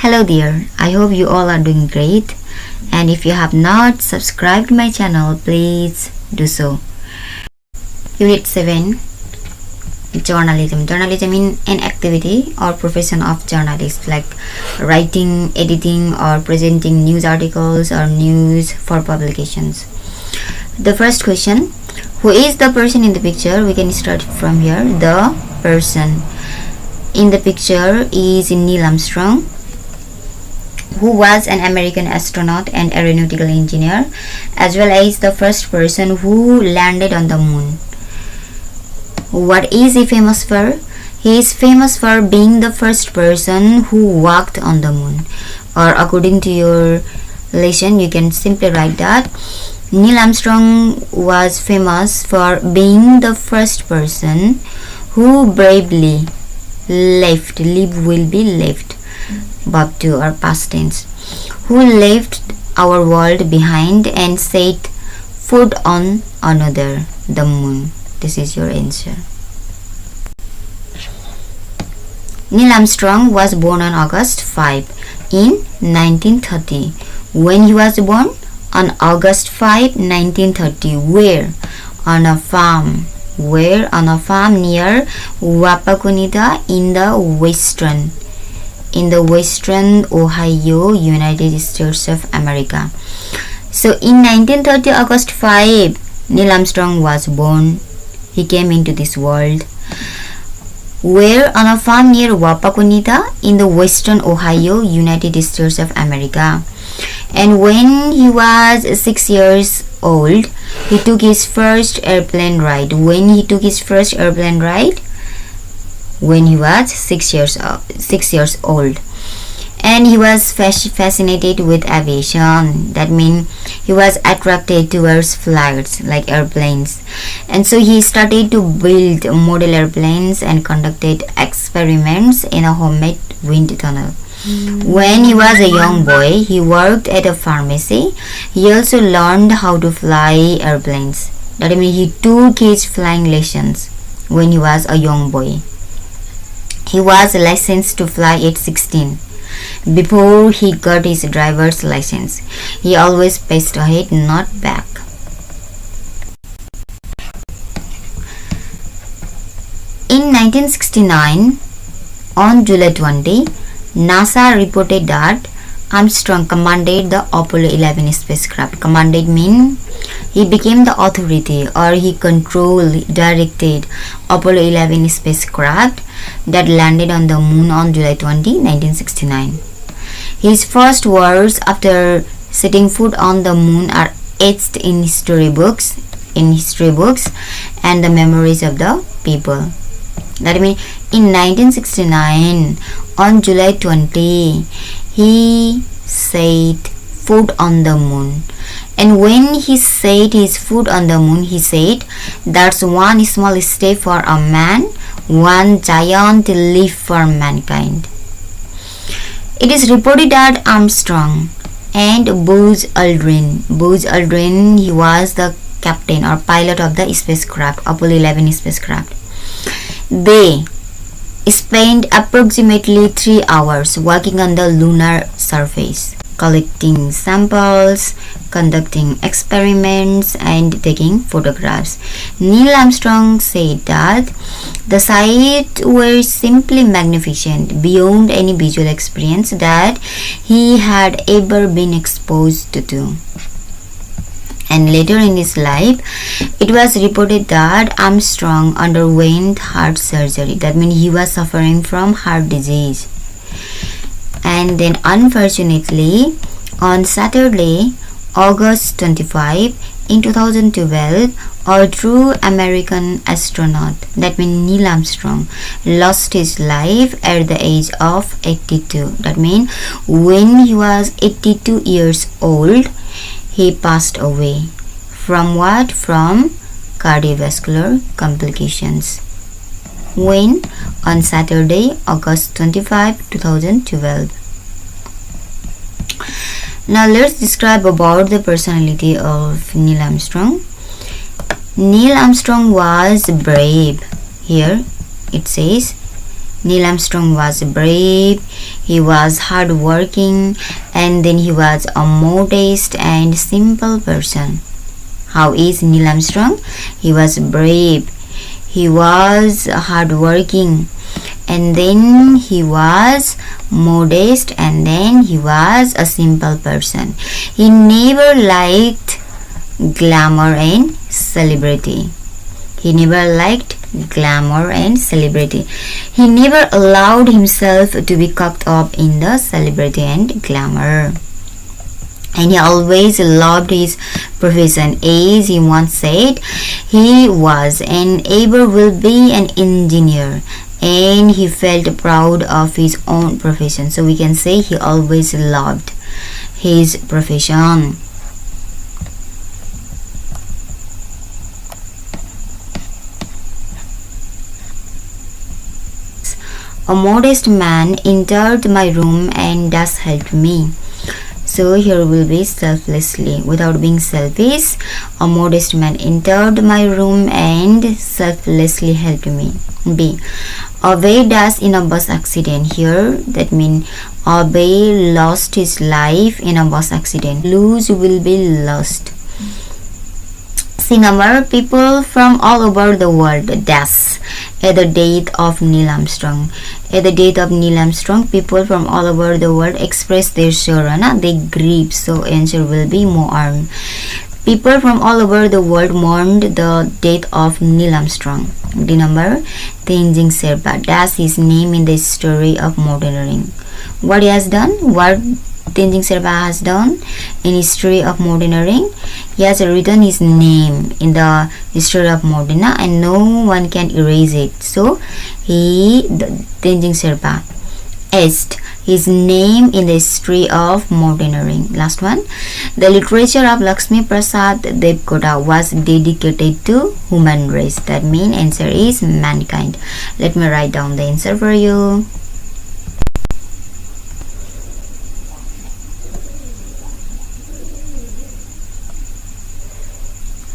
Hello there, I hope you all are doing great, and if you have not subscribed my channel, please do so. Unit 7, Journalism. Journalism is an activity or profession of journalists, like writing, editing or presenting news articles or news for publications. The first question, who is the person in the picture? We can start from here. The person in the picture is Neil Armstrong, who was an American astronaut and aeronautical engineer, as well as the first person who landed on the moon. What is he famous for? He is famous for being the first person who walked on the moon. Or according to your lesson, you can simply write that Neil Armstrong was famous for being the first person who bravely left, live will be left, verb 2 or past tense, who left our world behind and set foot on another, the moon. This is your answer. Neil Armstrong was born on August 5 in 1930. When he was born? On August 5, 1930. Where? On a farm. Where? On a farm near Wapakoneta in the western Ohio, United States of America. So in 1930, August 5, Neil Armstrong was born. He came into this world. Where? On a farm near Wapakoneta in the western Ohio, United States of America. And when he was 6 years old, he took his first airplane ride. When he took his first airplane ride? When he was 6 years old. And he was fascinated with aviation. That means he was attracted towards flights like airplanes. And so he started to build model airplanes and conducted experiments in a homemade wind tunnel. When he was a young boy, he worked at a pharmacy. He also learned how to fly airplanes. That means he took his flying lessons when he was a young boy. He was licensed to fly at 16. Before he got his driver's license, he always paced ahead, not back. In 1969, on July 20, NASA reported that Armstrong commanded the Apollo 11 spacecraft. Commanded means he became the authority, or he controlled, directed Apollo 11 spacecraft that landed on the moon on July 20, 1969. His first words after setting foot on the moon are etched in history books and the memories of the people. That means in 1969, on July 20, he set foot on the moon. And when he set his foot on the moon, he said, "That's one small step for a man, one giant leap for mankind." It is reported that Armstrong and Buzz Aldrin, he was the captain or pilot of the spacecraft, Apollo 11 spacecraft. They spent approximately 3 hours working on the lunar surface, collecting samples, conducting experiments, and taking photographs. Neil Armstrong said that the sights were simply magnificent, beyond any visual experience that he had ever been exposed to. And later in his life, it was reported that Armstrong underwent heart surgery. That means he was suffering from heart disease. And then unfortunately, on Saturday, August 25, in 2012, a true American astronaut, that means Neil Armstrong, lost his life at the age of 82. That means when he was 82 years old, he passed away. From what? From cardiovascular complications. When? On Saturday, August 25, 2012. Now let's describe about the personality of Neil Armstrong. Neil Armstrong was brave. Here it says Neil Armstrong was brave, he was hardworking, and then he was a modest and simple person. How is Neil Armstrong? He was brave, he was hardworking, and then he was modest, and then he was a simple person. He never liked glamour and celebrity. He never liked glamour and celebrity. He never allowed himself to be caught up in the celebrity and glamour. And he always loved his profession. As he once said, he was and ever will be an engineer, and he felt proud of his own profession. So we can say he always loved his profession. A modest man entered my room and thus helped me. So here will be selflessly, without being selfish. A modest man entered my room and selflessly helped me. B. Abe died in a bus accident. Here that means Abe lost his life in a bus accident. Lose will be lost. C number, people from all over the world dash at the death of Neil Armstrong. At the death of Neil Armstrong, people from all over the world express their sorrow. They grieve. So answer will be mourn. People from all over the world mourned the death of Neil Armstrong. D number, Tenzing Sherpa. That's his name in the history of mountaineering. What he has done? What Tenzing Sherpa has done in history of mountaineering? He has written his name in the history of mountaineering, and no one can erase it. So Tenzing Sherpa etched his name in the history of mountaineering. Last one, the literature of Lakshmi Prasad Devkota was dedicated to human race. That means answer is mankind. Let me write down the answer for you.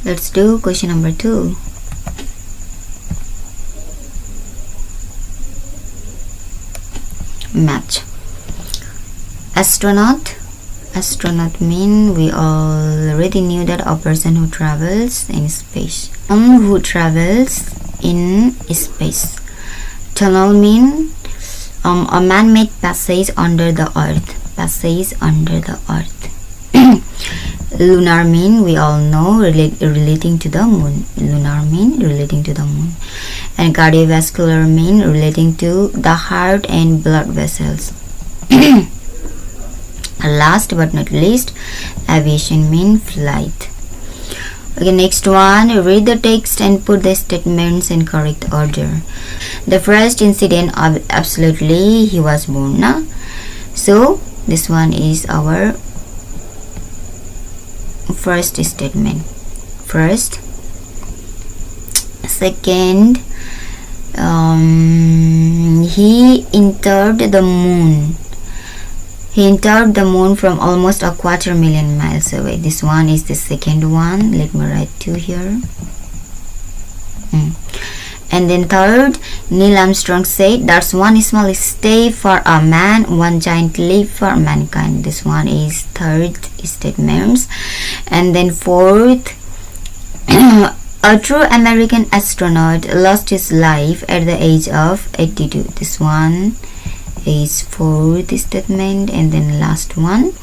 Let's do question number 2. Match. Astronaut. Astronaut mean we already knew that a person who travels in space. Who travels in space. Tunnel mean a man-made passage under the earth. Passage under the earth. Lunar mean we all know relating to the moon. Lunar mean relating to the moon. And cardiovascular mean relating to the heart and blood vessels. Last but not least, aviation mean flight. Okay, next one, read the text and put the statements in correct order. The first incident, absolutely he was born. So this one is our first statement. First. Second, he entered the moon. He entered the moon from almost 250,000 miles away. This one is the second one. Let me write 2 here. And then third, Neil Armstrong said, that's one small step for a man, one giant leap for mankind. This one is third statement. And then fourth, a true American astronaut lost his life at the age of 82. This one is fourth statement. And then last one,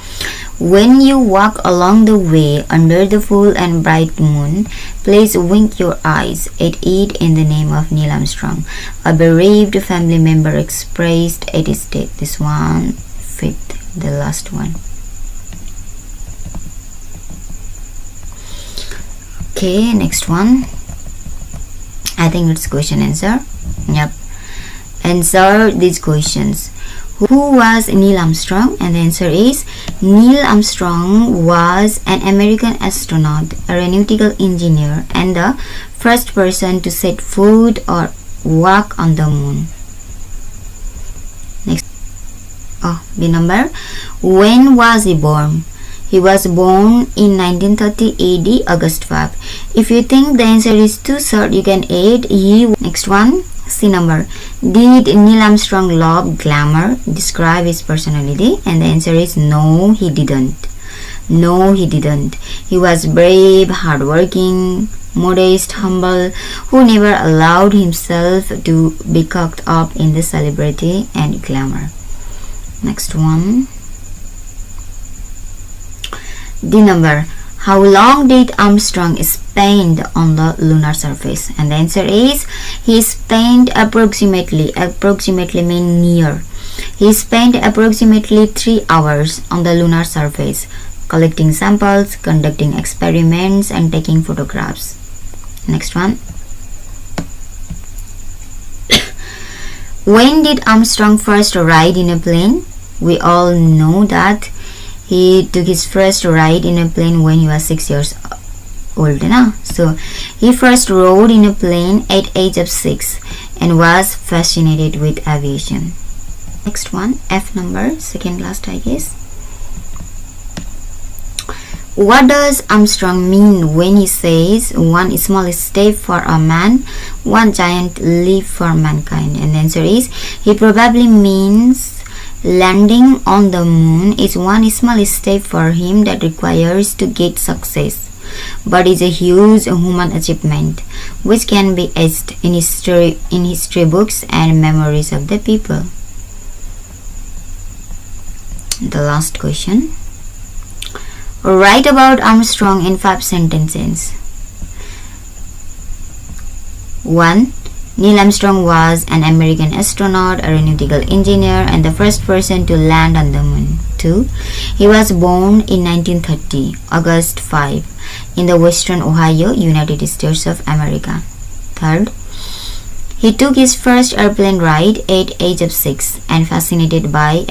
when you walk along the way under the full and bright moon, please wink your eyes at it in the name of Neil Armstrong. A bereaved family member expressed at his death. This one, fifth, the last one. Okay, next one. I think it's question answer. Yep. Answer these questions. Who was Neil Armstrong? And the answer is Neil Armstrong was an American astronaut, aeronautical engineer, and the first person to set foot or walk on the moon. Next. B number. When was he born? He was born in 1930 AD, August 5. If you think the answer is too short, you can add he. Next one. C number, did Neil Armstrong love glamour? Describe his personality. And the answer is no, he didn't. No, he didn't. He was brave, hardworking, modest, humble, who never allowed himself to be caught up in the celebrity and glamour. Next one. D number, how long did Armstrong spend on the lunar surface? And the answer is he spent approximately mean near. He spent approximately 3 hours on the lunar surface, collecting samples, conducting experiments, and taking photographs. Next one. When did Armstrong first ride in a plane? We all know that he took his first ride in a plane when he was 6 years old. So he first rode in a plane at age of 6 and was fascinated with aviation. Next one, F number, second last I guess. What does Armstrong mean when he says one small step for a man, one giant leap for mankind? And the answer is he probably means landing on the moon is one small step for him that requires to get success, but is a huge human achievement which can be etched in history books and memories of the people. The last question. Write about Armstrong in 5 sentences. 1. Neil Armstrong was an American astronaut, aeronautical engineer, and the first person to land on the moon. 2. He was born in 1930, August 5, in the western Ohio, United States of America. 3. He took his first airplane ride at age of 6 and fascinated with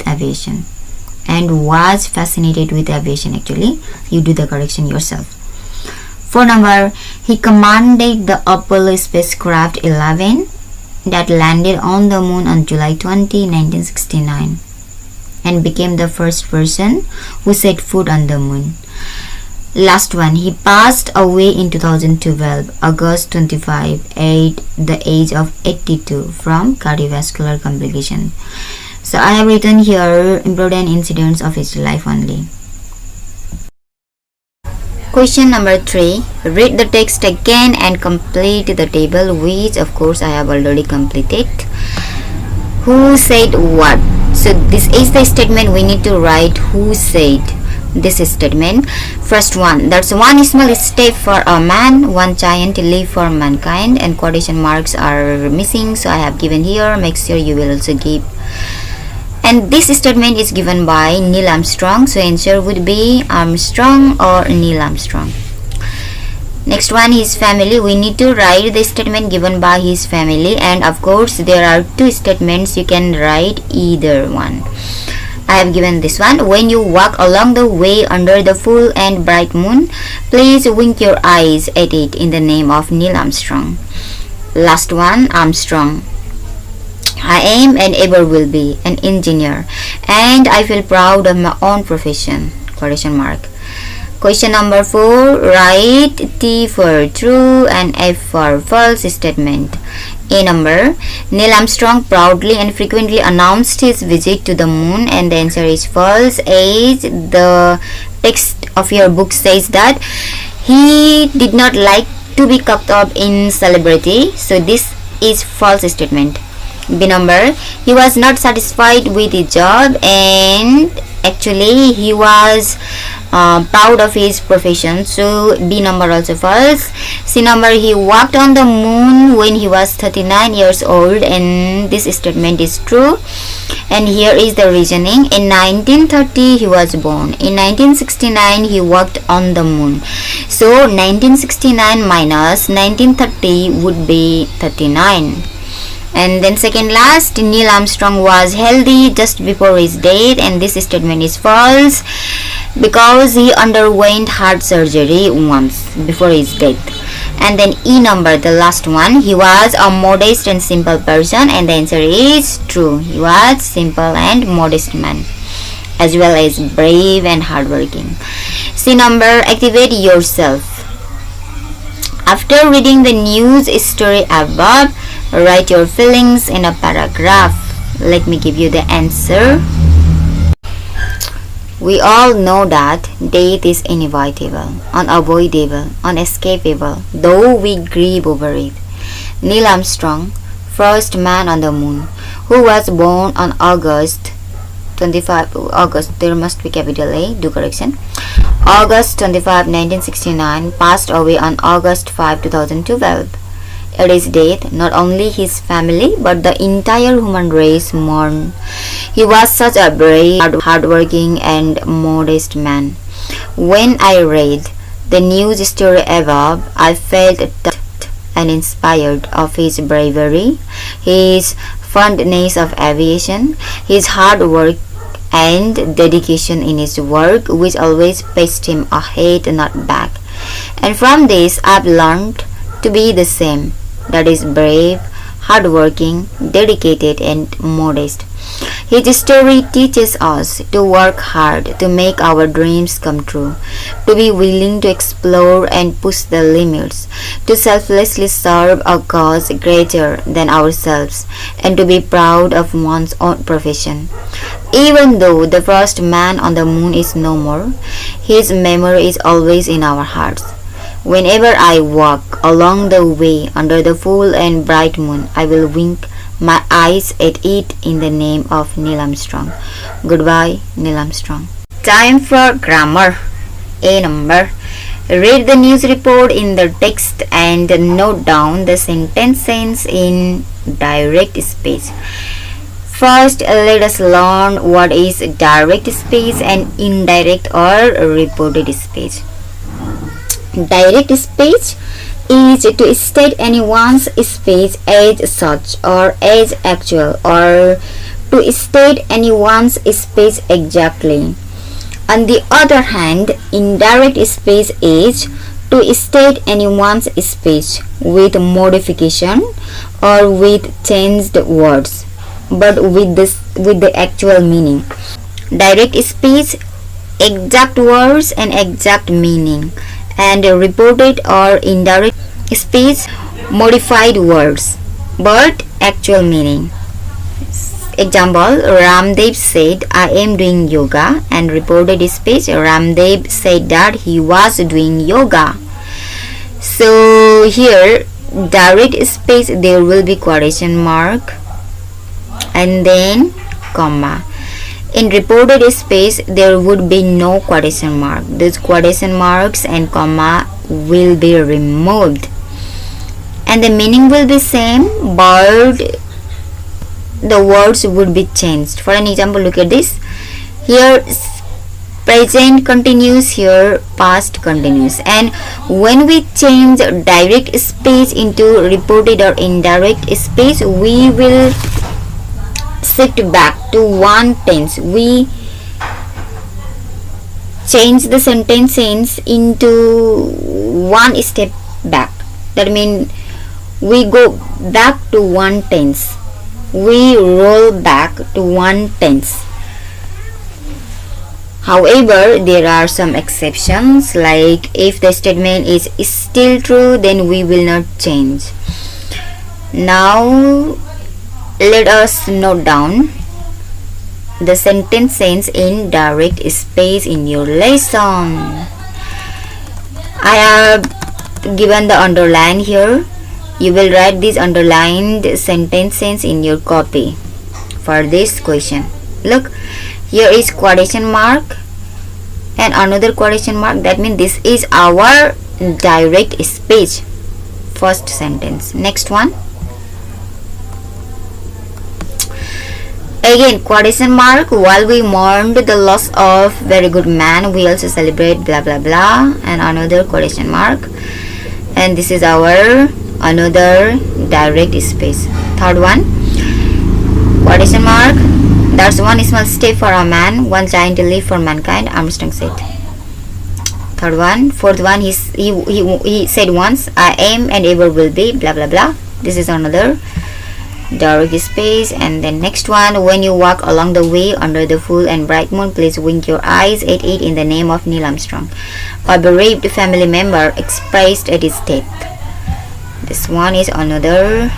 aviation actually. You do the correction yourself. 4 number, he commanded the Apollo spacecraft 11 that landed on the moon on July 20, 1969 and became the first person who set foot on the moon. Last one, he passed away in 2012, August 25, at the age of 82 from cardiovascular complication. So I have written here important incidents of his life only. Question number 3. Read the text again and complete the table, which of course I have already completed. Who said what? So this is the statement we need to write. Who said this statement? First one, that's one small step for a man, one giant leap for mankind, and quotation marks are missing, so I have given here. Make sure you will also give. And this statement is given by Neil Armstrong, so answer would be Armstrong or Neil Armstrong. Next one, his family. We need to write the statement given by his family, and of course there are 2 statements, you can write either one. I have given this one. When you walk along the way under the full and bright moon, please wink your eyes at it in the name of Neil Armstrong. Last one, Armstrong. I am and ever will be an engineer, and I feel proud of my own profession. Quotation mark. Question number 4. Write T for true and F for false statement. A number, Neil Armstrong proudly and frequently announced his visit to the moon, and the answer is false, as the text of your book says that he did not like to be caught up in celebrity, so this is false statement. B number, he was not satisfied with his job and actually he was proud of his profession, so B number also false. C number, he walked on the moon when he was 39 years old, and this statement is true. And here is the reasoning. In 1930 he was born. In 1969 he walked on the moon. So 1969 minus 1930 would be 39. And then second last, Neil Armstrong was healthy just before his death, and this statement is false because he underwent heart surgery once before his death. And then E number, the last one, he was a modest and simple person, and the answer is true. He was simple and modest man, as well as brave and hardworking. C number, activate yourself. After reading the news story above, write your feelings in a paragraph. Let me give you the answer. We all know that death is inevitable, unavoidable, unescapable, though we grieve over it. Neil Armstrong, first man on the moon, who was born on August 25, there must be capital A, do correction. August 25, 1969, passed away on August 5, 2012. At his death, not only his family but the entire human race mourned. He was such a brave, hardworking and modest man. When I read the news story above, I felt touched and inspired of his bravery, his fondness of aviation, his hard work and dedication in his work, which always paced him ahead, not back. And from this, I've learned to be the same. That is brave, hardworking, dedicated, and modest. His story teaches us to work hard to make our dreams come true, to be willing to explore and push the limits, to selflessly serve a cause greater than ourselves, and to be proud of one's own profession. Even though the first man on the moon is no more, his memory is always in our hearts. Whenever I walk along the way under the full and bright moon, I will wink my eyes at it in the name of Neil Armstrong. Goodbye, Neil Armstrong. Time for grammar. A number. Read the news report in the text and note down the sentence in direct speech. First, let us learn what is direct speech and indirect or reported speech. Direct speech is to state anyone's speech as such or as actual, or to state anyone's speech exactly. On the other hand, indirect speech is to state anyone's speech with modification or with changed words, but with the actual meaning. Direct speech, exact words and exact meaning, and reported or indirect speech, modified words but actual meaning. Example, Ramdev said, I am doing yoga, and reported speech, Ramdev said that he was doing yoga. So here, direct speech, there will be quotation mark and then comma. In reported speech, there would be no quotation mark. These quotation marks and comma will be removed, and the meaning will be same, but the words would be changed. For an example, look at this. Here present continuous, here past continuous. And when we change direct speech into reported or indirect speech, we will shift back to one tense. We change the sentence into one step back. That means we go back to one tense. We roll back to one tense. However, there are some exceptions, like if the statement is still true, then we will not change. Now let us note down the sentence in direct speech in your lesson. I have given the underline here. You will write this underlined sentences in your copy for this question. Look, here is quotation mark and another quotation mark. That means this is our direct speech. First sentence. Next one. Again, quotation mark. While we mourned the loss of very good man, we also celebrate blah blah blah, and another quotation mark. And this is our another direct speech. Third one, quotation mark. That's one small step for a man, one giant leap for mankind, Armstrong said. Third one. Fourth one, he said once, I am and ever will be, blah blah blah. This is another direct speech. And then next one, when you walk along the way under the full and bright moon, please wink your eyes at it in the name of Neil Armstrong, a bereaved family member expressed at his death. This one is another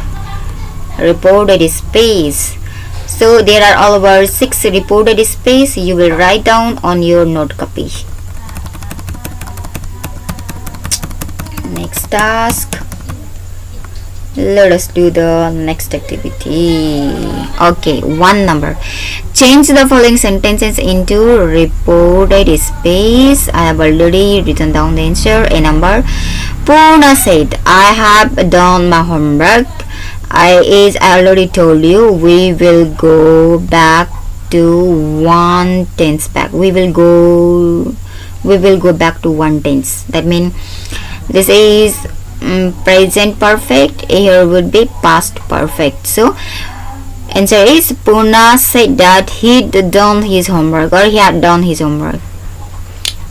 reported space. So there are all over 6 reported space. You will write down on your note copy. Next task. Let us do the next activity. Okay, 1 number. Change the following sentences into reported space. I have already written down the answer. A number. Purna said, I have done my homework. I already told you, we will go back to 1 tense back. We will go back to 1 tense. That means this is present perfect. Here would be past perfect. So answer is Purna said that he had done his homework.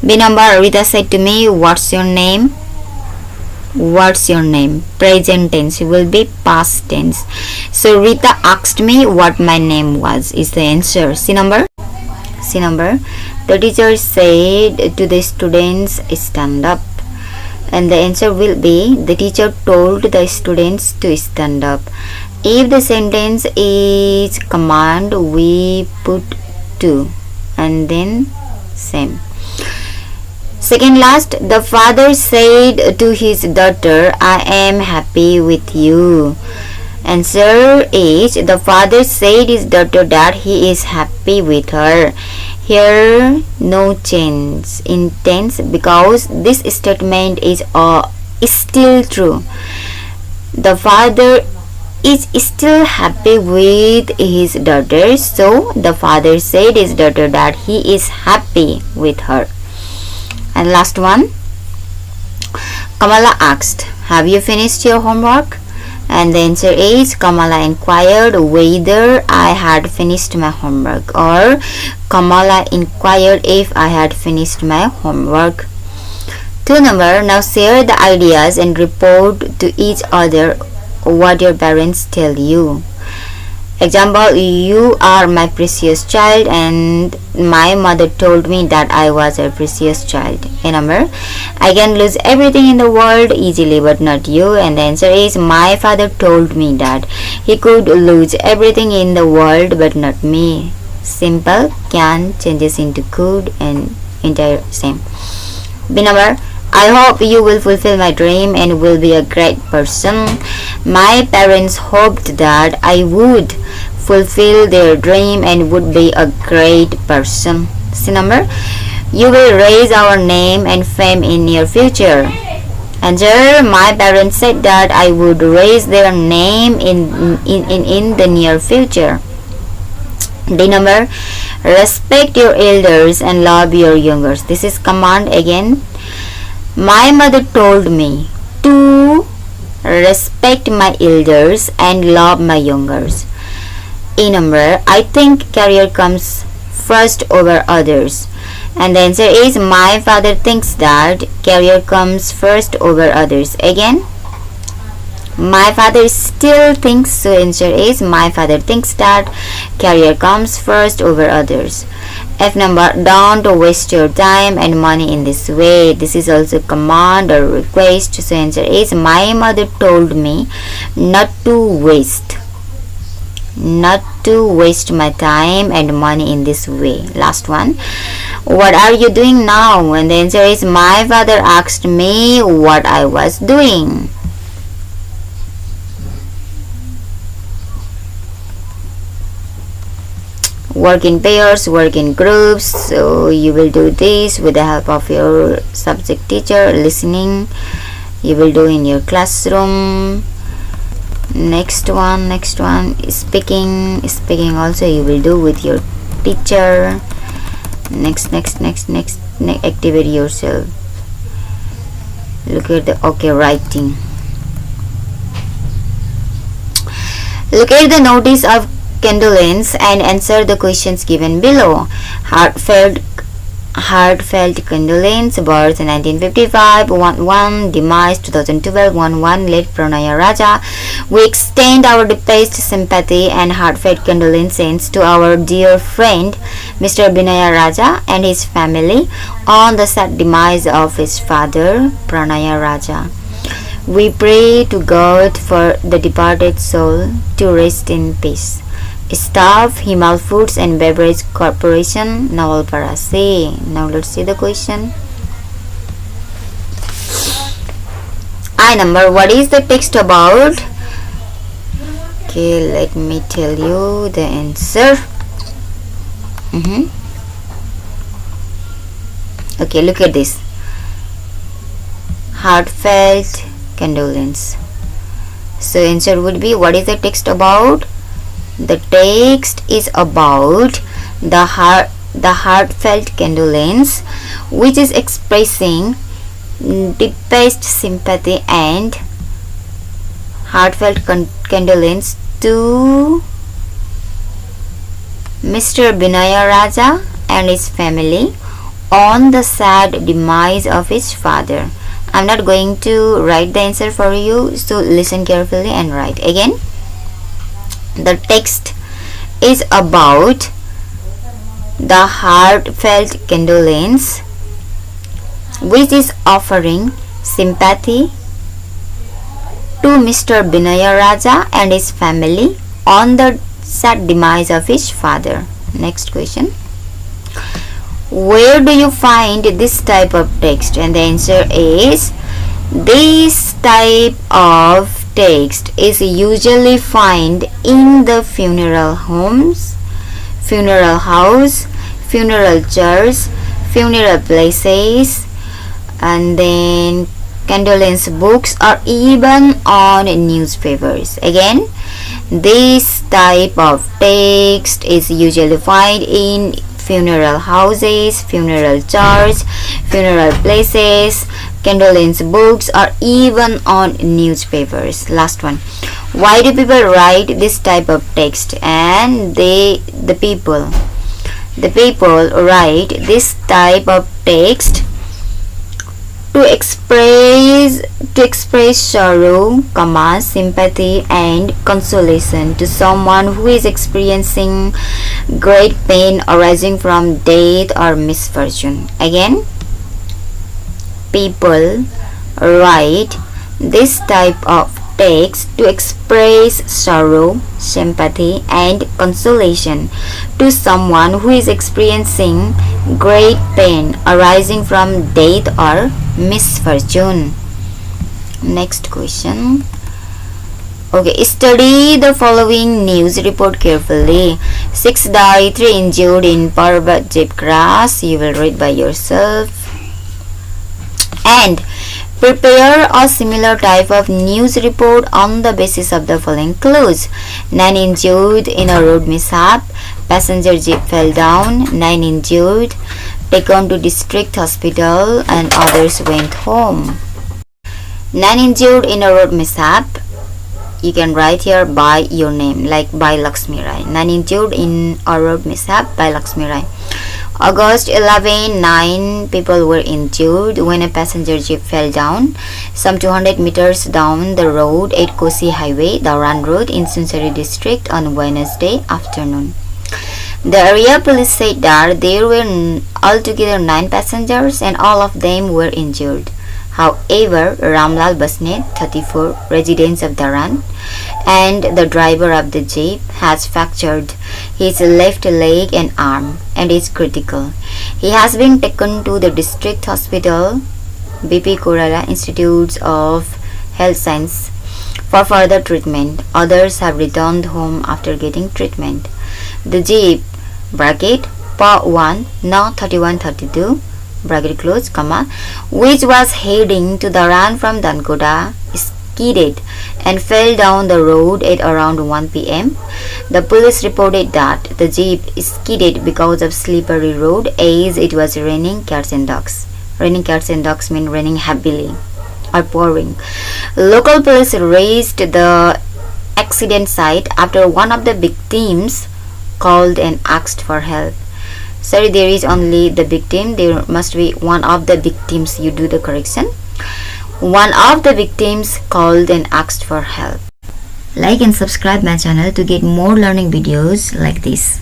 B number. Rita said to me, what's your name? Present tense will be past tense. So Rita asked me what my name was is the answer. C number. The teacher said to the students, stand up. And the answer will be, the teacher told the students to stand up. If the sentence is command, we put to and then same. Second last, the father said to his daughter, I am happy with you. Answer is, the father said his daughter that he is happy with her. Here no change in tense because this statement is still true. The father is still happy with his daughter, so the father said his daughter that he is happy with her. And last one, Kamala asked, have you finished your homework? And the answer is, Kamala inquired whether I had finished my homework, or Kamala inquired if I had finished my homework. 2 number. Now share the ideas and report to each other what your parents tell you. Example, you are my precious child and my mother told me that I was a precious child. A number. I can lose everything in the world easily but not you. And the answer is, my father told me that he could lose everything in the world but not me. Simple can changes into could and entire same. B number. I hope you will fulfill my dream and will be a great person. My parents hoped that I would fulfill their dream and would be a great person. C number. You will raise our name and fame in your future. Answer. My parents said that I would raise their name in the near future. D number. Respect your elders and love your youngers. This is command again. My mother told me to respect my elders and love my youngers. E number. I think career comes first over others. And the answer is, my father thinks that career comes first over others. Again, my father still thinks, so answer is, my father thinks that career comes first over others. F number. Don't waste your time and money in this way. This is also command or request, so answer is, my mother told me not to waste my time and money in this way. Last one. What are you doing now? And the answer is, my father asked me what I was doing. Work in pairs, work in groups. So you will do this with the help of your subject teacher. Listening you will do in your classroom. Next one is speaking also you will do with your teacher. Next activity yourself. Look at the writing. Look at the notice of condolence and answer the questions given below. Heartfelt condolence, birth 1955, 1 demise 2012, 1 late Pranaya Raja. We extend our deepest sympathy and heartfelt condolences to our dear friend Mr. Binaya Raja and his family on the sad demise of his father Pranaya Raja. We pray to God for the departed soul to rest in peace. Staff, Himal Foods and Beverage Corporation, Nawalpara. Now let's see the question. I number, what is the text about? Okay, let me tell you the answer. Okay, look at this. Heartfelt condolence. So answer would be, what is the text about? The text is about the heartfelt condolence, which is expressing deepest sympathy and heartfelt condolence to Mr. Binaya Raja and his family on the sad demise of his father. I'm not going to write the answer for you, so listen carefully and write. Again, the text is about the heartfelt condolence, which is offering sympathy to Mr. Binaya Raja and his family on the sad demise of his father. Next question. Where do you find this type of text? And the answer is, this type of text is usually found in the funeral homes, funeral house, funeral church, funeral places, and then condolence books, or even on newspapers. Again, this type of text is usually found in funeral houses, funeral church, funeral places, condolence books, or even on newspapers. Last one. Why do people write this type of text? And the people write this type of text to express sorrow, sympathy and consolation to someone who is experiencing great pain arising from death or misfortune. Again, people write this type of text to express sorrow, sympathy and consolation to someone who is experiencing great pain arising from death or misfortune. Next question. Okay, study the following news report carefully. 6 died, 3 injured in Parbat jeep crash. You will read by yourself. And prepare a similar type of news report on the basis of the following clues. 9 injured in a road mishap. Passenger jeep fell down. 9 injured. Taken to district hospital and others went home. 9 injured in a road mishap. You can write here by your name, like by Lakshmi Rai. 9 injured in a road mishap by Lakshmi Rai. August 11, 9 people were injured when a passenger jeep fell down some 200 meters down the road at Kosi Highway, Dauran Road in Sunsari district on Wednesday afternoon. The area police said that there were altogether 9 passengers and all of them were injured. However, Ramlal Basnet, 34, resident of Dharan, and the driver of the jeep has fractured his left leg and arm and is critical. He has been taken to the district hospital, BP Korala Institute of Health Science, for further treatment. Others have returned home after getting treatment. The jeep, bracket, Pa 1, now 3132, bracket close, comma, which was heading to Dharan from Dankoda, skidded and fell down the road at around 1 p.m. The police reported that the jeep skidded because of slippery road as it was raining cats and dogs. Raining cats and dogs mean raining heavily or pouring. Local police reached the accident site after one of the victims called and asked for help. Sorry, there is only the victim. There must be one of the victims. You do the correction. One of the victims called and asked for help. Like and subscribe my channel to get more learning videos like this.